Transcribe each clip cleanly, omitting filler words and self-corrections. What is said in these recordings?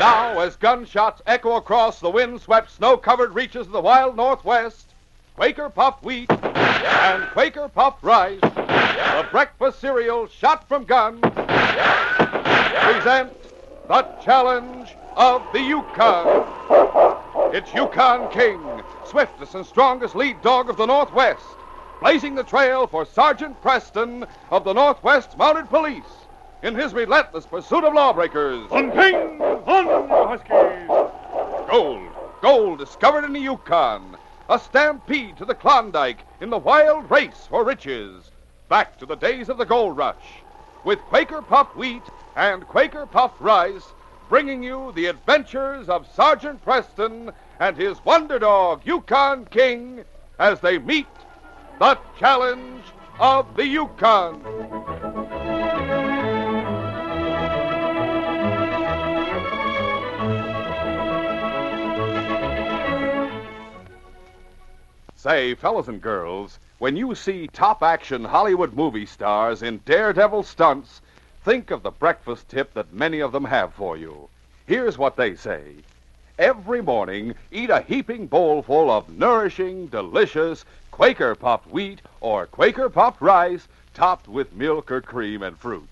Now, as gunshots echo across the wind-swept, snow-covered reaches of the wild Northwest, Quaker Puffed Wheat and Quaker Puffed Rice, the breakfast cereal shot from guns, present the challenge of the Yukon. It's Yukon King, swiftest and strongest lead dog of the Northwest, blazing the trail for Sergeant Preston of the Northwest Mounted Police in his relentless pursuit of lawbreakers. On King! On, you Huskies! Gold discovered in the Yukon. A stampede to the Klondike in the wild race for riches. Back to the days of the gold rush, with Quaker Puffed Wheat and Quaker Puffed Rice, bringing you the adventures of Sergeant Preston and his wonder dog, Yukon King, as they meet the challenge of the Yukon. Say, fellas and girls, when you see top-action Hollywood movie stars in daredevil stunts, think of the breakfast tip that many of them have for you. Here's what they say. Every morning, eat a heaping bowl full of nourishing, delicious Quaker Puffed Wheat or Quaker Puffed Rice topped with milk or cream and fruit.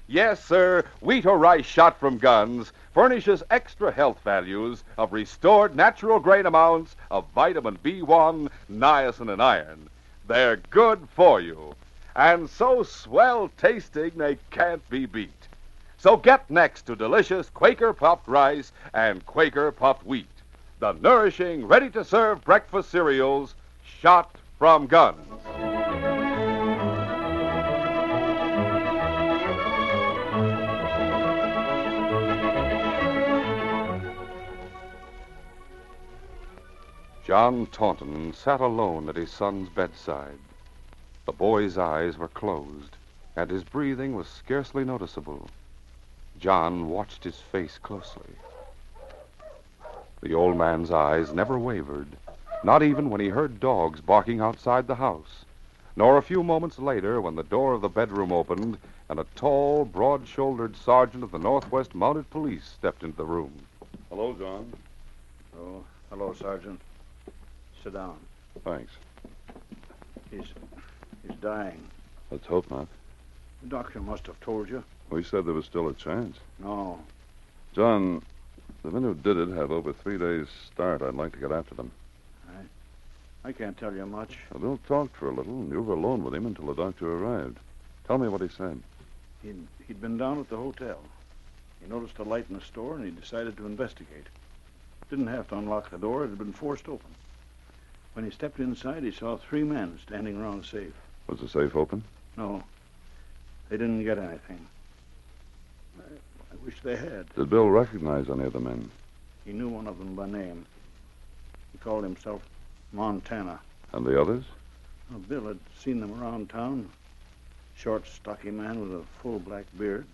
Yes, sir, wheat or rice shot from guns furnishes extra health values of restored natural grain amounts of vitamin B1, niacin, and iron. They're good for you, and so swell tasting they can't be beat. So get next to delicious Quaker Puffed Rice and Quaker Puffed Wheat, the nourishing, ready-to-serve breakfast cereals shot from guns. John Taunton sat alone at his son's bedside. The boy's eyes were closed, and his breathing was scarcely noticeable. John watched his face closely. The old man's eyes never wavered, not even when he heard dogs barking outside the house, nor a few moments later when the door of the bedroom opened and a tall, broad-shouldered sergeant of the Northwest Mounted Police stepped into the room. Hello, John. Oh, hello, Sergeant. Sit down. Thanks. He's dying. Let's hope not. The doctor must have told you. We said there was still a chance. No. John, the men who did it have over 3 days' start. I'd like to get after them. I can't tell you much. Well, Bill talked for a little, and you were alone with him until the doctor arrived. Tell me what he said. He'd been down at the hotel. He noticed a light in the store, and he decided to investigate. Didn't have to unlock the door. It had been forced open. When he stepped inside, he saw 3 men standing around the safe. Was the safe open? No. They didn't get anything. I wish they had. Did Bill recognize any of the men? He knew one of them by name. He called himself Montana. And the others? Well, Bill had seen them around town. Short, stocky man with a full black beard.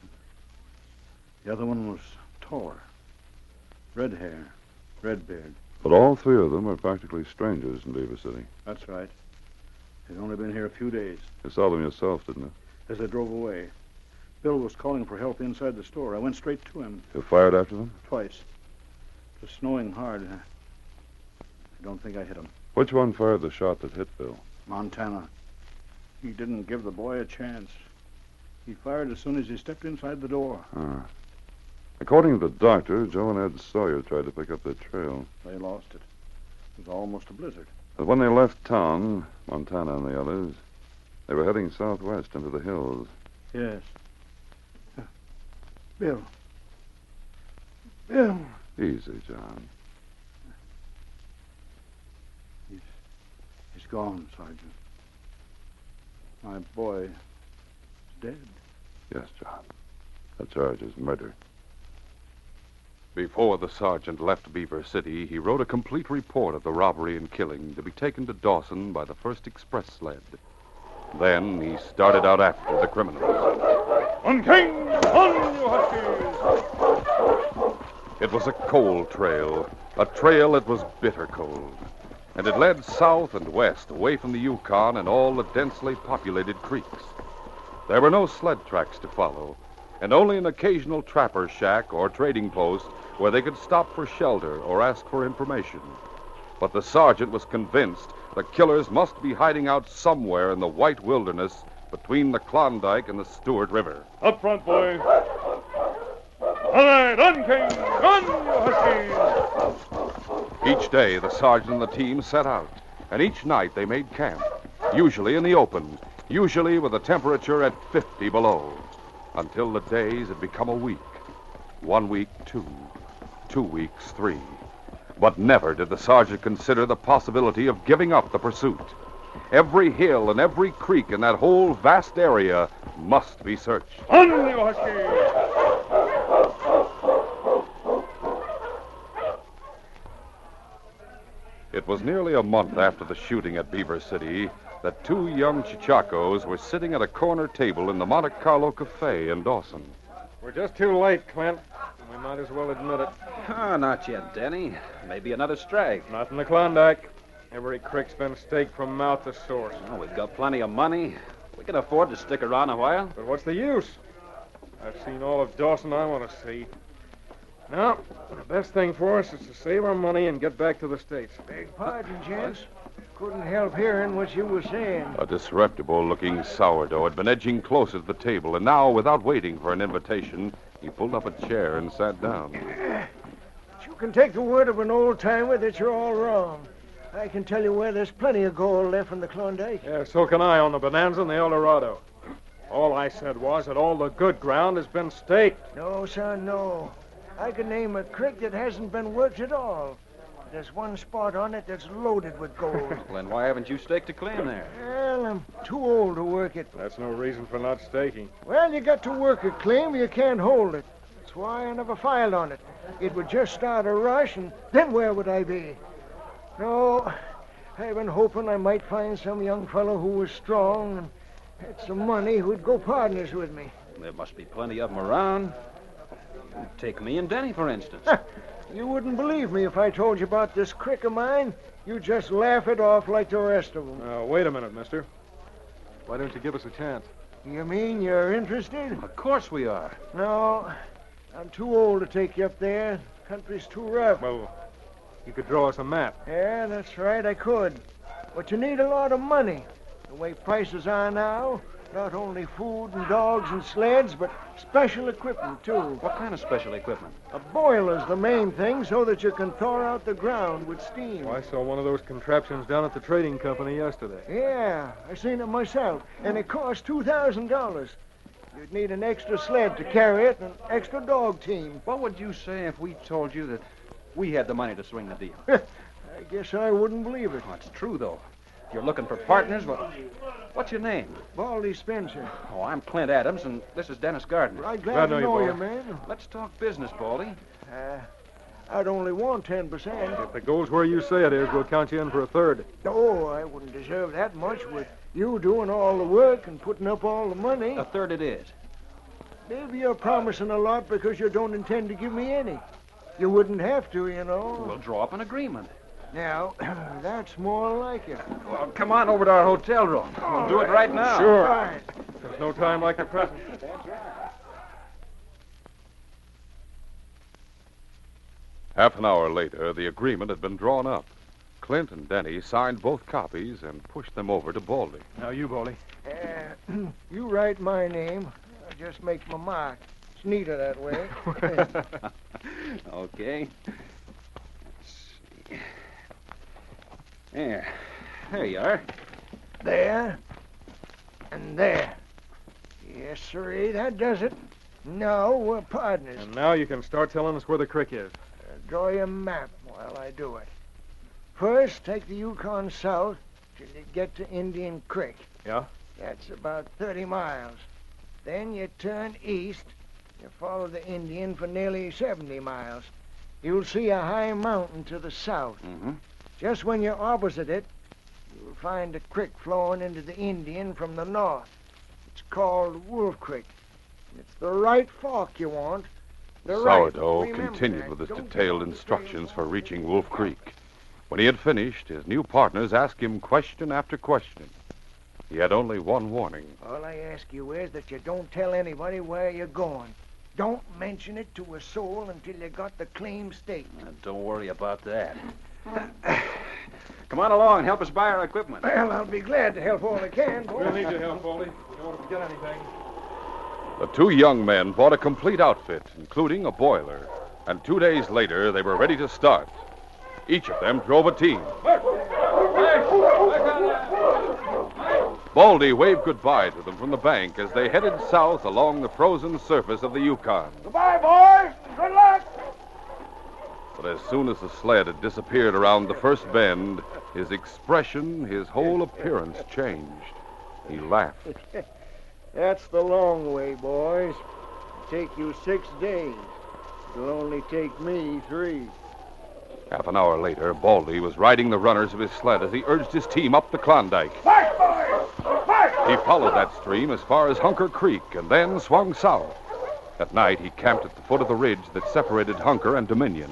The other one was taller. Red hair, red beard. But all 3 of them are practically strangers in Beaver City. That's right. They'd only been here a few days. You saw them yourself, didn't you? As they drove away. Bill was calling for help inside the store. I went straight to him. You fired after them? Twice. It was snowing hard. I don't think I hit him. Which one fired the shot that hit Bill? Montana. He didn't give the boy a chance. He fired as soon as he stepped inside the door. Ah. According to the doctor, Joe and Ed Sawyer tried to pick up their trail. They lost it. It was almost a blizzard. But when they left town, Montana and the others, they were heading southwest into the hills. Yes. Bill. Bill. Easy, John. He's gone, Sergeant. My boy is dead. Yes, John. The charge is murder. Before the sergeant left Beaver City, he wrote a complete report of the robbery and killing to be taken to Dawson by the first express sled. Then he started out after the criminals. On King! On, you Huskies! It was a cold trail, a trail that was bitter cold. And it led south and west, away from the Yukon and all the densely populated creeks. There were no sled tracks to follow, and only an occasional trapper's shack or trading post where they could stop for shelter or ask for information. But the sergeant was convinced the killers must be hiding out somewhere in the white wilderness between the Klondike and the Stewart River. Up front, boys. All right, on, King! On, you huskies! Each day, the sergeant and the team set out, and each night they made camp, usually in the open, usually with a temperature at 50 below, until the days had become a week. 1 week, 2. 2 weeks, 3. But never did the sergeant consider the possibility of giving up the pursuit. Every hill and every creek in that whole vast area must be searched. On, you huskies! It was nearly a month after the shooting at Beaver City that 2 young Chichacos were sitting at a corner table in the Monte Carlo Cafe in Dawson. We're just too late, Clint. We might as well admit it. Oh, not yet, Denny. Maybe another strike. Not in the Klondike. Every creek's been staked from mouth to source. Oh, we've got plenty of money. We can afford to stick around a while. But what's the use? I've seen all of Dawson I want to see. Now, the best thing for us is to save our money and get back to the States. Beg pardon, gents. Couldn't help hearing what you were saying. A disreputable-looking sourdough had been edging closer to the table, and now, without waiting for an invitation, he pulled up a chair and sat down. You can take the word of an old-timer that you're all wrong. I can tell you where there's plenty of gold left in the Klondike. Yeah, so can I on the Bonanza and the El Dorado. All I said was that all the good ground has been staked. No, son, no. I can name a creek that hasn't been worked at all. There's one spot on it that's loaded with gold. Well, then why haven't you staked a claim there? Well, I'm too old to work it. That's no reason for not staking. Well, you got to work a claim, you can't hold it. That's why I never filed on it. It would just start a rush, and then where would I be? No, I've been hoping I might find some young fellow who was strong and had some money who'd go partners with me. There must be plenty of them around. Take me and Denny, for instance. You wouldn't believe me if I told you about this creek of mine. You'd just laugh it off like the rest of them. Wait a minute, mister. Why don't you give us a chance? You mean you're interested? Of course we are. No, I'm too old to take you up there. Country's too rough. Well, you could draw us a map. Yeah, that's right, I could. But you need a lot of money. The way prices are now, not only food and dogs and sleds, but special equipment, too. What kind of special equipment? A boiler's the main thing so that you can thaw out the ground with steam. Well, I saw one of those contraptions down at the trading company yesterday. Yeah, I seen it myself, and it cost $2,000. You'd need an extra sled to carry it and an extra dog team. What would you say if we told you that we had the money to swing the deal? I guess I wouldn't believe it. Oh, it's true, though. If you're looking for partners, well, what's your name? Baldy Spencer. Oh, I'm Clint Adams, and this is Dennis Gardner. I'm glad to know you, Baldy. man. Let's talk business, Baldy. I'd only want 10%. If it goes where you say it is, we'll count you in for a third. Oh, I wouldn't deserve that much with you doing all the work and putting up all the money. A third it is. Maybe you're promising a lot because you don't intend to give me any. You wouldn't have to, you know. We'll draw up an agreement. Now, that's more like it. Well, come on over to our hotel room. We'll do it right now. Sure. Right. There's no time like the present. Half an hour later, the agreement had been drawn up. Clint and Denny signed both copies and pushed them over to Baldy. Now you, Baldy. You write my name. I just make my mark. It's neater that way. Okay. Let's see. There you are. There. And there. Yes, sirree, that does it. Now we're partners. And now you can start telling us where the creek is. Draw your map while I do it. First, take the Yukon south till you get to Indian Creek. Yeah? That's about 30 miles. Then you turn east. You follow the Indian for nearly 70 miles. You'll see a high mountain to the south. Mm-hmm. Just when you're opposite it, you'll find a creek flowing into the Indian from the north. It's called Wolf Creek. It's the right fork you want. The Sourdough right. continued Remember with his that. Don't detailed get on the instructions trail. for reaching Wolf Creek. When he had finished, his new partners asked him question after question. He had only one warning. All I ask you is that you don't tell anybody where you're going. Don't mention it to a soul until you got the claim staked. Don't worry about that. Come on along and help us buy our equipment. Well, I'll be glad to help all I can, boy. We'll need your help, Baldy. We don't want to forget anything. The two young men bought a complete outfit, including a boiler. And 2 days later, they were ready to start. Each of them drove a team. Baldy waved goodbye to them from the bank as they headed south along the frozen surface of the Yukon. Goodbye, boys. Good luck. But as soon as the sled had disappeared around the first bend, his expression, his whole appearance changed. He laughed. That's the long way, boys. It'll take you 6 days. It'll only take me 3. Half an hour later, Baldy was riding the runners of his sled as he urged his team up the Klondike. March, boys! March! He followed that stream as far as Hunker Creek and then swung south. At night, he camped at the foot of the ridge that separated Hunker and Dominion.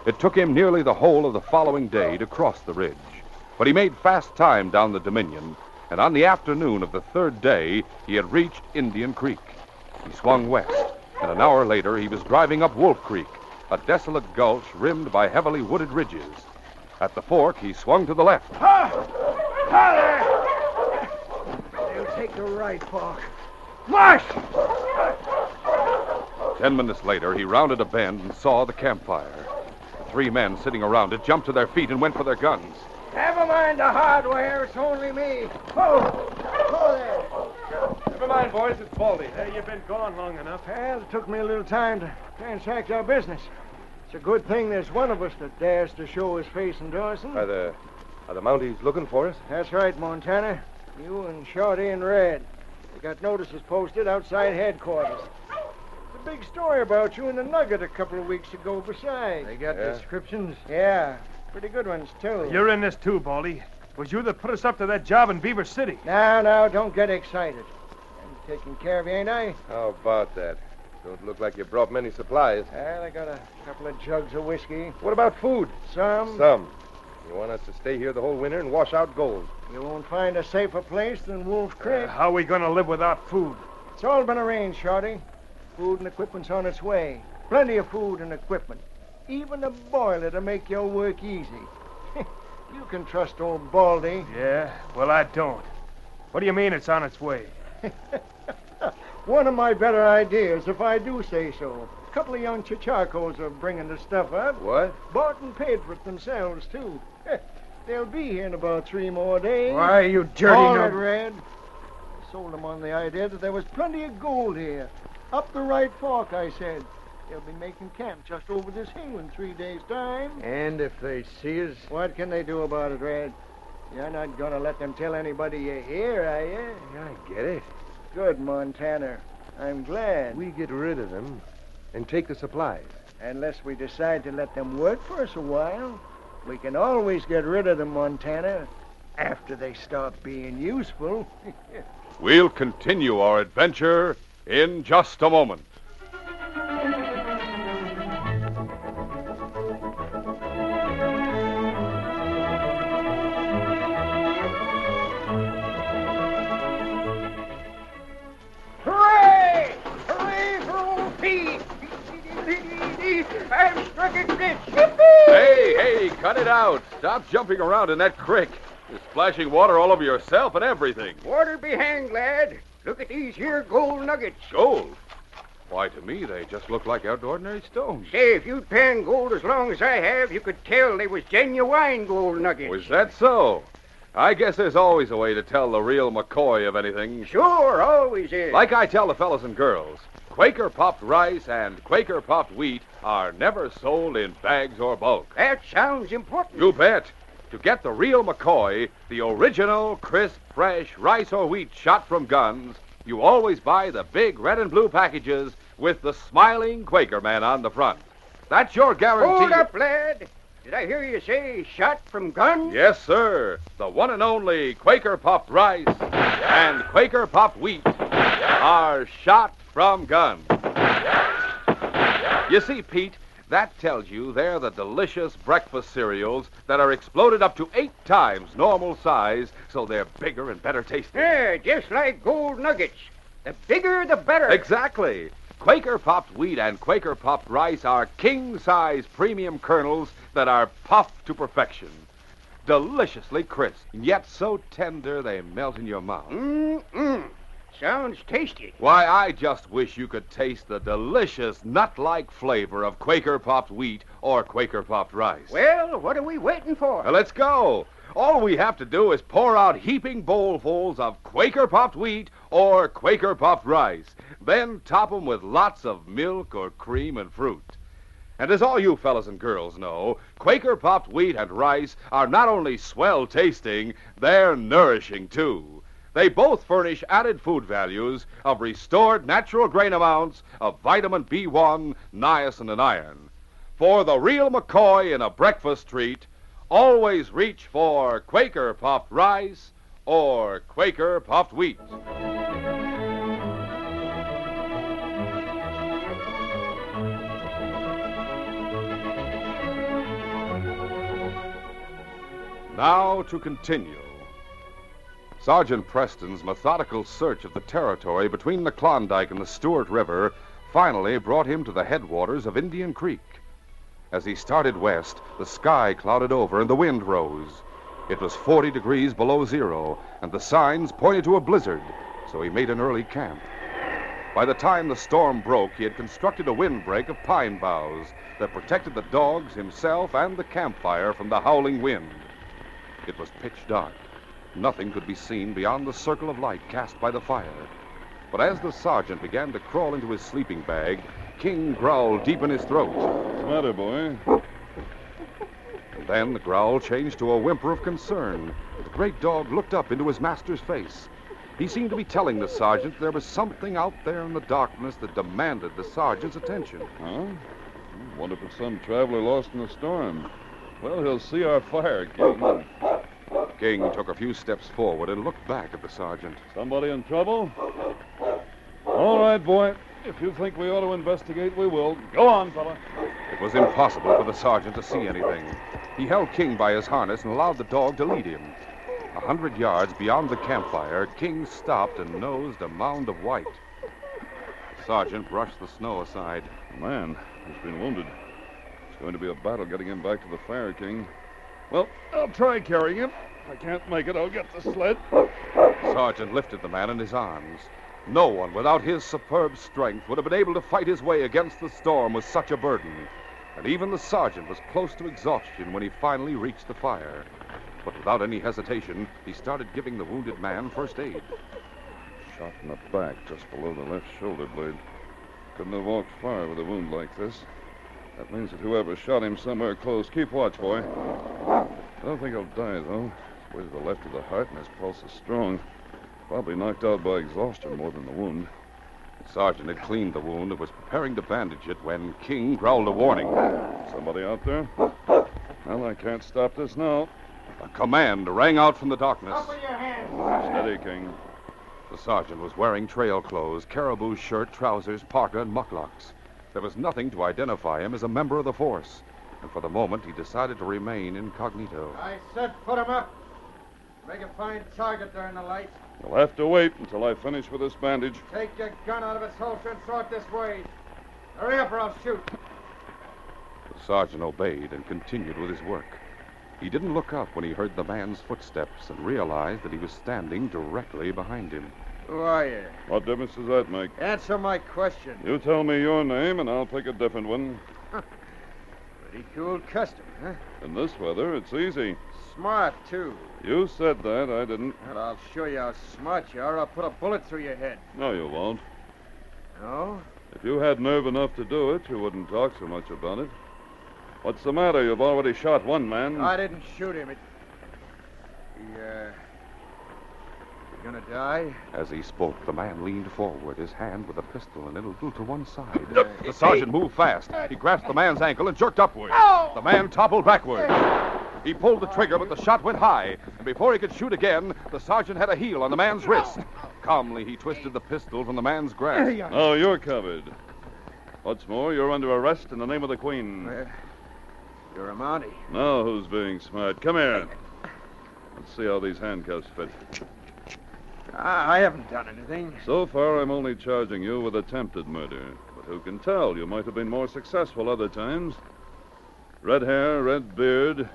It took him nearly the whole of the following day to cross the ridge. But he made fast time down the Dominion, and on the afternoon of the 3rd day, he had reached Indian Creek. He swung west, and an hour later, he was driving up Wolf Creek, a desolate gulch rimmed by heavily wooded ridges. At the fork, he swung to the left. There! They'll take the right fork. March! 10 minutes later, he rounded a bend and saw the campfire. The 3 men sitting around it jumped to their feet and went for their guns. Never mind the hardware. It's only me. Oh there. Never mind, boys. It's Baldy. Hey, you've been gone long enough. Well, it took me a little time to transact our business. It's a good thing there's one of us that dares to show his face in Dawson. Are the Mounties looking for us? That's right, Montana. You and Shorty and Red. They got notices posted outside headquarters. There's a big story about you in the Nugget a couple of weeks ago besides. They got Descriptions? Yeah, pretty good ones, too. You're in this, too, Baldy. It was you that put us up to that job in Beaver City. Now, don't get excited. I'm taking care of you, ain't I? How about that? Don't look like you brought many supplies. Well, I got a couple of jugs of whiskey. What about food? Some. You want us to stay here the whole winter and wash out gold? You won't find a safer place than Wolf Creek. How are we going to live without food? It's all been arranged, Shorty. Food and equipment's on its way. Plenty of food and equipment. Even a boiler to make your work easy. You can trust old Baldy. Yeah? Well, I don't. What do you mean it's on its way? One of my better ideas, if I do say so. A couple of young chicharcos are bringing the stuff up. What? Bought and paid for it themselves, too. They'll be here in about 3 more days. Why, you dirty All nut. right, Red. I sold them on the idea that there was plenty of gold here. Up the right fork, I said. They'll be making camp just over this hill in 3 days' time. And if they see us? What can they do about it, Red? You're not going to let them tell anybody you're here, are you? I get it. Good, Montana. I'm glad. We get rid of them and take the supplies. Unless we decide to let them work for us a while, we can always get rid of them, Montana, after they stop being useful. We'll continue our adventure in just a moment. Hooray! Hooray for old Pete! I've struck it rich! Hey, cut it out. Stop jumping around in that creek. You're splashing water all over yourself and everything. Water be hanged, lad. Look at these here gold nuggets. Gold? Why, to me, they just look like ordinary stones. Say, if you'd panned gold as long as I have, you could tell they was genuine gold nuggets. Was that so? I guess there's always a way to tell the real McCoy of anything. Sure, always is. Like I tell the fellas and girls, Quaker puffed rice and Quaker puffed wheat are never sold in bags or bulk. That sounds important. You bet. To get the real McCoy, the original, crisp, fresh rice or wheat shot from guns, you always buy the big red and blue packages with the smiling Quaker man on the front. That's your guarantee. Hold up, lad. Did I hear you say shot from guns? Yes, sir. The one and only Quaker puffed rice and Quaker puffed wheat are shot from guns. You see, Pete, That tells you they're the delicious breakfast cereals that are exploded up to 8 times normal size, so they're bigger and better tasting. Yeah, just like gold nuggets. The bigger, the better. Exactly. Quaker Popped wheat and Quaker Popped rice are king-size premium kernels that are puffed to perfection. Deliciously crisp, yet so tender they melt in your mouth. Mm-mm. Sounds tasty. Why, I just wish you could taste the delicious nut-like flavor of Quaker Popped wheat or Quaker Popped rice. Well, what are we waiting for? Let's go. All we have to do is pour out heaping bowlfuls of Quaker Popped wheat or Quaker Popped rice. Then top 'em with lots of milk or cream and fruit. And as all you fellas and girls know, Quaker Popped wheat and rice are not only swell tasting, they're nourishing, too. They both furnish added food values of restored natural grain amounts of vitamin B1, niacin, and iron. For the real McCoy in a breakfast treat, always reach for Quaker Popped rice or Quaker Popped wheat. Now to continue. Sergeant Preston's methodical search of the territory between the Klondike and the Stewart River finally brought him to the headwaters of Indian Creek. As he started west, the sky clouded over and the wind rose. It was 40 degrees below zero, and the signs pointed to a blizzard, so he made an early camp. By the time the storm broke, he had constructed a windbreak of pine boughs that protected the dogs, himself, and the campfire from the howling wind. It was pitch dark. Nothing could be seen beyond the circle of light cast by the fire. But as the sergeant began to crawl into his sleeping bag, King growled deep in his throat. What's the matter, boy? And then the growl changed to a whimper of concern. The great dog looked up into his master's face. He seemed to be telling the sergeant there was something out there in the darkness that demanded the sergeant's attention. Huh? Wonder if it's some traveler lost in the storm. Well, he'll see our fire, King. King took a few steps forward and looked back at the sergeant. Somebody in trouble? All right, boy. If you think we ought to investigate, we will. Go on, fella. It was impossible for the sergeant to see anything. He held King by his harness and allowed the dog to lead him. 100 yards beyond the campfire, King stopped and nosed a mound of white. The sergeant brushed the snow aside. Man, he's been wounded. It's going to be a battle getting him back to the fire, King. Well, I'll try carrying him. If I can't make it, I'll get the sled. The sergeant lifted the man in his arms. No one without his superb strength would have been able to fight his way against the storm with such a burden. And even the sergeant was close to exhaustion when he finally reached the fire. But without any hesitation, he started giving the wounded man first aid. Shot in the back, just below the left shoulder blade. Couldn't have walked far with a wound like this. That means that whoever shot him somewhere close. Keep watch, boy. I don't think he'll die, though. He's way to the left of the heart, and his pulse is strong. Probably knocked out by exhaustion more than the wound. The sergeant had cleaned the wound and was preparing to bandage it when King growled a warning. Somebody out there? Well, I can't stop this now. A command rang out from the darkness. Open your hands. Steady, King. The sergeant was wearing trail clothes, caribou shirt, trousers, parka, and mucklocks. There was nothing to identify him as a member of the force, and for the moment he decided to remain incognito. I said put him up. Make a fine target there in the light. You'll have to wait until I finish with this bandage. Take your gun out of its holster and throw it this way. Hurry up or I'll shoot. The sergeant obeyed and continued with his work. He didn't look up when he heard the man's footsteps and realized that he was standing directly behind him. Who are you? What difference does that make? Answer my question. You tell me your name, and I'll pick a different one. Pretty cool custom, huh? In this weather, it's easy. Smart, too. You said that. I didn't. Well, I'll show you how smart you are. I'll put a bullet through your head. No, you won't. No? If you had nerve enough to do it, you wouldn't talk so much about it. What's the matter? You've already shot one man. I didn't shoot him. You gonna die? As he spoke, the man leaned forward, his hand with a pistol and a little to one side. The sergeant moved fast. He grasped the man's ankle and jerked upward. The man toppled backward. He pulled the trigger, but the shot went high. And before he could shoot again, the sergeant had a heel on the man's wrist. Calmly, he twisted the pistol from the man's grasp. Oh, you're covered. What's more, you're under arrest in the name of the Queen. You're a Mountie. Now who's being smart? Come here. Let's see how these handcuffs fit. I haven't done anything. So far, I'm only charging you with attempted murder. But who can tell? You might have been more successful other times. Red hair, red beard.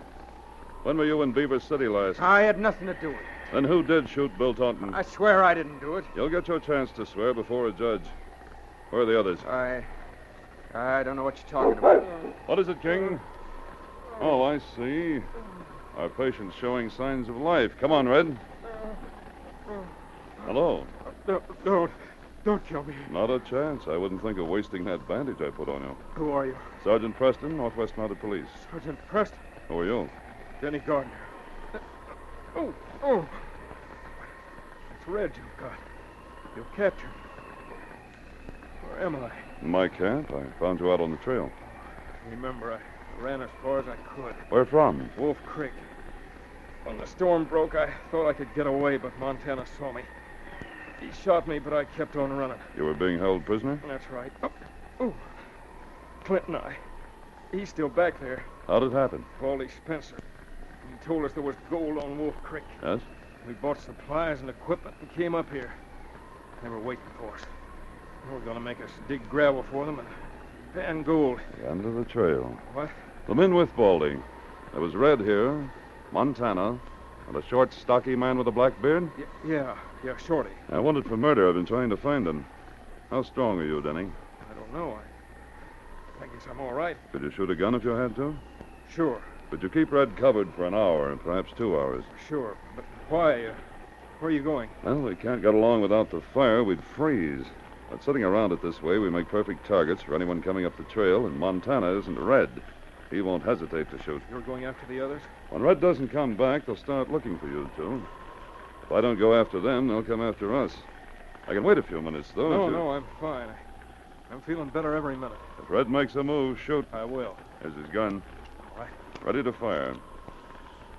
When were you in Beaver City last? I had nothing to do with it. Then who did shoot Bill Taunton? I swear I didn't do it. You'll get your chance to swear before a judge. Where are the others? I don't know what you're talking about. What is it, King? Oh, I see. Our patient's showing signs of life. Come on, Red. Hello. Don't kill me. Not a chance. I wouldn't think of wasting that bandage I put on you. Who are you? Sergeant Preston, Northwest Mounted Police. Sergeant Preston. Who are you? Denny Gardner. Oh. It's Red you've got. You've captured me. Where am I? In my camp. I found you out on the trail. Remember, I ran as far as I could. Where from? Wolf Creek. When the storm broke, I thought I could get away, but Montana saw me. He shot me, but I kept on running. You were being held prisoner? That's right. Oh. Clinton, he's still back there. How'd it happen? Baldy Spencer. He told us there was gold on Wolf Creek. Yes? We bought supplies and equipment and came up here. They were waiting for us. They were going to make us dig gravel for them and pan gold. The end of the trail. What? The men with Baldy. There was Red here, Montana, and a short, stocky man with a black beard? Yeah, Shorty. I wanted for murder. I've been trying to find him. How strong are you, Denny? I don't know. I guess I'm all right. Could you shoot a gun if you had to? Sure. But you keep Red covered for an hour, perhaps 2 hours. Sure. But why? Where are you going? Well, we can't get along without the fire. We'd freeze. But sitting around it this way, we make perfect targets for anyone coming up the trail, and Montana isn't Red. He won't hesitate to shoot. You're going after the others? When Red doesn't come back, they'll start looking for you two. If I don't go after them, they'll come after us. I can wait a few minutes, though. No, I'm fine. I'm feeling better every minute. If Red makes a move, shoot. I will. There's his gun. All right. Ready to fire.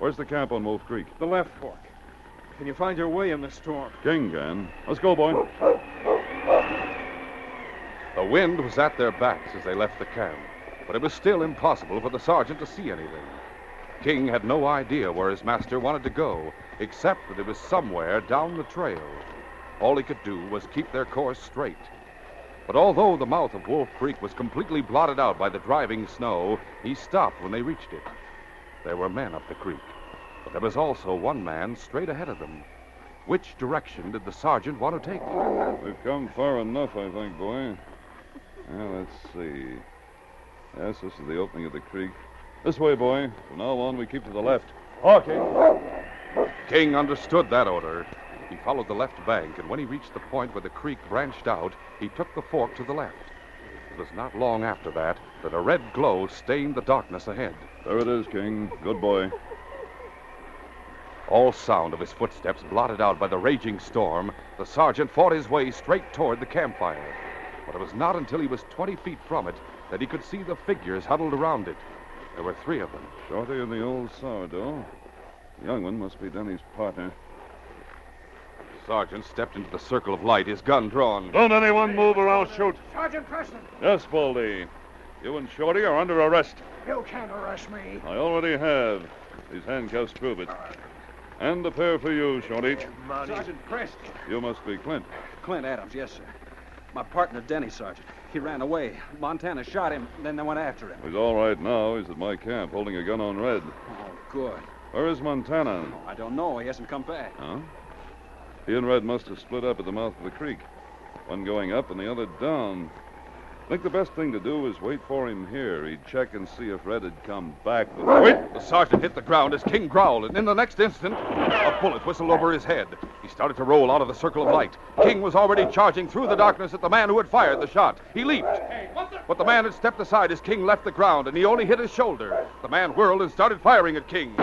Where's the camp on Wolf Creek? The left fork. Can you find your way in the storm? King can. Let's go, boy. The wind was at their backs as they left the camp, but it was still impossible for the sergeant to see anything. King had no idea where his master wanted to go, except that it was somewhere down the trail. All he could do was keep their course straight. But although the mouth of Wolf Creek was completely blotted out by the driving snow, he stopped when they reached it. There were men up the creek, but there was also one man straight ahead of them. Which direction did the sergeant want to take? We've come far enough, I think, boy. Well, let's see. Yes, this is the opening of the creek. This way, boy. From now on, we keep to the left. King. King understood that order. He followed the left bank, and when he reached the point where the creek branched out, he took the fork to the left. It was not long after that a red glow stained the darkness ahead. There it is, King. Good boy. All sound of his footsteps blotted out by the raging storm, the sergeant fought his way straight toward the campfire. But it was not until he was 20 feet from it that he could see the figures huddled around it. There were 3 of them. Shorty and the old sourdough. The young one must be Denny's partner. The sergeant stepped into the circle of light, his gun drawn. Don't anyone move around, shoot. Sergeant Preston! Yes, Baldy. You and Shorty are under arrest. You can't arrest me. I already have. These handcuffs prove it. And a pair for you, Shorty. Sergeant Preston. You must be Clint. Clint Adams, yes, sir. My partner, Denny, Sergeant. He ran away. Montana shot him, then they went after him. He's all right now. He's at my camp, holding a gun on Red. Oh, good. Where is Montana? I don't know. He hasn't come back. Huh? He and Red must have split up at the mouth of the creek. One going up and the other down. I think the best thing to do is wait for him here. He'd check and see if Red had come back. Wait! The sergeant hit the ground as King growled, and in the next instant, a bullet whistled over his head. He started to roll out of the circle of light. King was already charging through the darkness at the man who had fired the shot. He leaped. But the man had stepped aside as King left the ground, and he only hit his shoulder. The man whirled and started firing at King.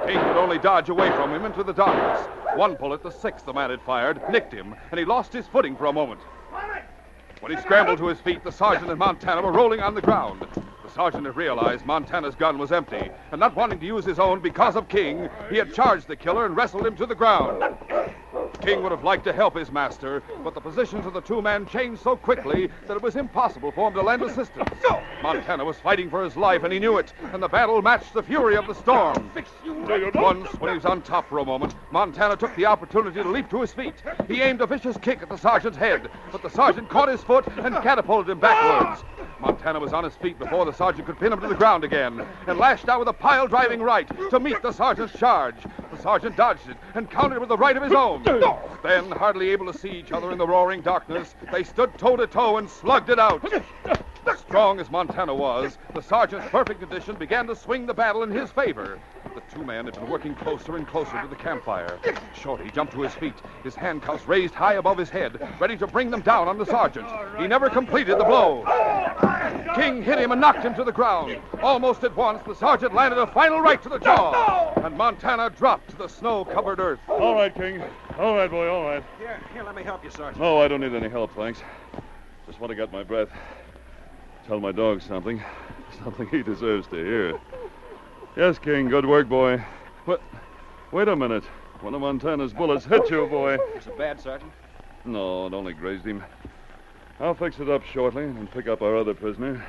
King could only dodge away from him into the darkness. One bullet, the 6th the man had fired, nicked him, and he lost his footing for a moment. When he scrambled to his feet, the sergeant and Montana were rolling on the ground. The sergeant had realized Montana's gun was empty, and not wanting to use his own because of King, he had charged the killer and wrestled him to the ground. King would have liked to help his master, but the positions of the two men changed so quickly that it was impossible for him to lend assistance. Montana was fighting for his life, and he knew it, and the battle matched the fury of the storm. Once, when he was on top for a moment, Montana took the opportunity to leap to his feet. He aimed a vicious kick at the sergeant's head, but the sergeant caught his foot and catapulted him backwards. Montana was on his feet before the sergeant could pin him to the ground again, and lashed out with a pile-driving right to meet the sergeant's charge. The sergeant dodged it and countered with the right of his own. Then, hardly able to see each other in the roaring darkness, they stood toe-to-toe and slugged it out. Strong as Montana was, the sergeant's perfect condition began to swing the battle in his favor. The two men had been working closer and closer to the campfire. Shorty jumped to his feet, his handcuffs raised high above his head, ready to bring them down on the sergeant. He never completed the blow. King hit him and knocked him to the ground. Almost at once, the sergeant landed a final right to the jaw, and Montana dropped to the snow-covered earth. All right, King. All right, boy, all right. Here, let me help you, Sergeant. No, I don't need any help, thanks. Just want to get my breath. Tell my dog something. Something he deserves to hear. Yes, King, good work, boy. What? Wait a minute. One of Montana's bullets hit you, boy. Is it bad, Sergeant? No, it only grazed him. I'll fix it up shortly and pick up our other prisoner.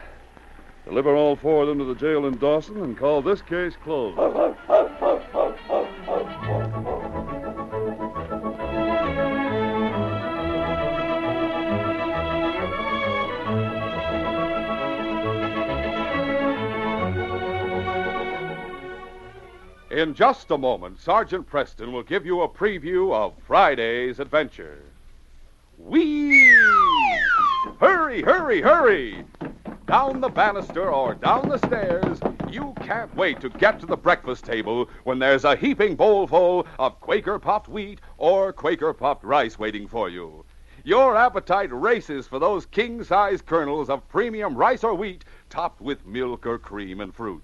Deliver all four of them to the jail in Dawson and call this case closed. In just a moment, Sergeant Preston will give you a preview of Friday's adventure. Whee! Hurry, hurry, hurry! Down the banister or down the stairs, you can't wait to get to the breakfast table when there's a heaping bowl full of Quaker popped wheat or Quaker popped rice waiting for you. Your appetite races for those king-size kernels of premium rice or wheat topped with milk or cream and fruit.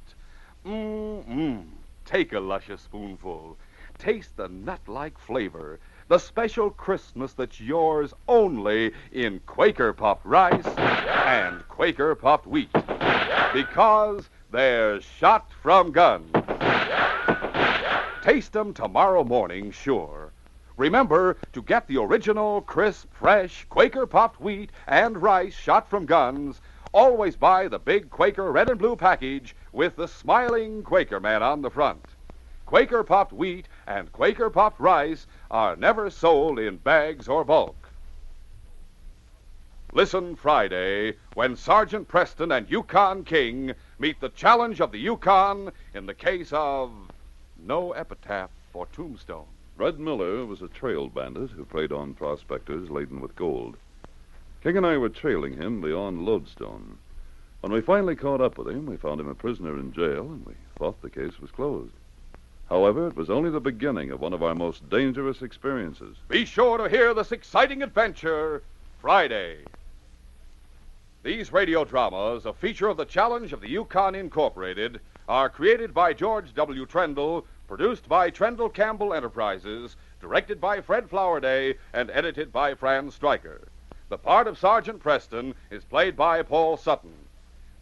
Take a luscious spoonful. Taste the nut-like flavor, the special crispness that's yours only in Quaker popped rice and Quaker popped wheat. Because they're shot from guns. Taste them tomorrow morning, sure. Remember to get the original, crisp, fresh Quaker popped wheat and rice shot from guns. Always buy the big Quaker red and blue package with the smiling Quaker man on the front. Quaker popped wheat and Quaker popped rice are never sold in bags or bulk. Listen Friday when Sergeant Preston and Yukon King meet the challenge of the Yukon in the case of no epitaph or tombstone. Red Miller was a trail bandit who preyed on prospectors laden with gold. King and I were trailing him beyond Lodestone. When we finally caught up with him, we found him a prisoner in jail, and we thought the case was closed. However, it was only the beginning of one of our most dangerous experiences. Be sure to hear this exciting adventure Friday. These radio dramas, a feature of the Challenge of the Yukon Incorporated, are created by George W. Trendle, produced by Trendle Campbell Enterprises, directed by Fred Flowerday, and edited by Franz Stryker. The part of Sergeant Preston is played by Paul Sutton.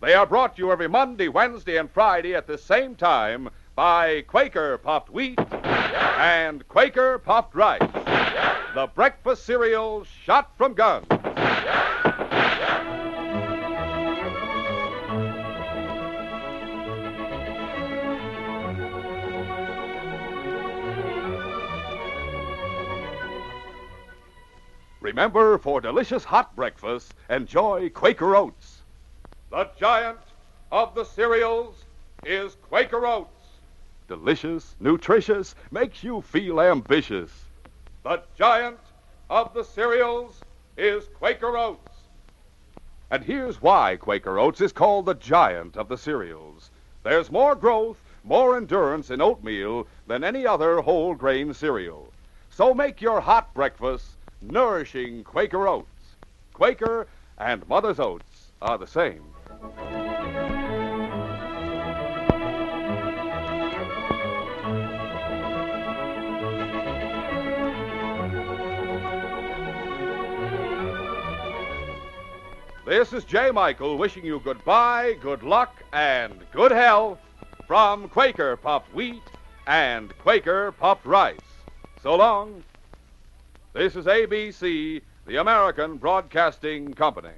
They are brought to you every Monday, Wednesday, and Friday at the same time by Quaker popped wheat and Quaker popped rice, the breakfast cereal shot from guns. Remember, for delicious hot breakfast, enjoy Quaker Oats. The giant of the cereals is Quaker Oats. Delicious, nutritious, makes you feel ambitious. The giant of the cereals is Quaker Oats. And here's why Quaker Oats is called the giant of the cereals. There's more growth, more endurance in oatmeal than any other whole grain cereal. So make your hot breakfast nourishing Quaker Oats. Quaker and Mother's Oats are the same. This is J. Michael wishing you goodbye, good luck, and good health from Quaker popped wheat and Quaker popped rice. So long. This is ABC, the American Broadcasting Company.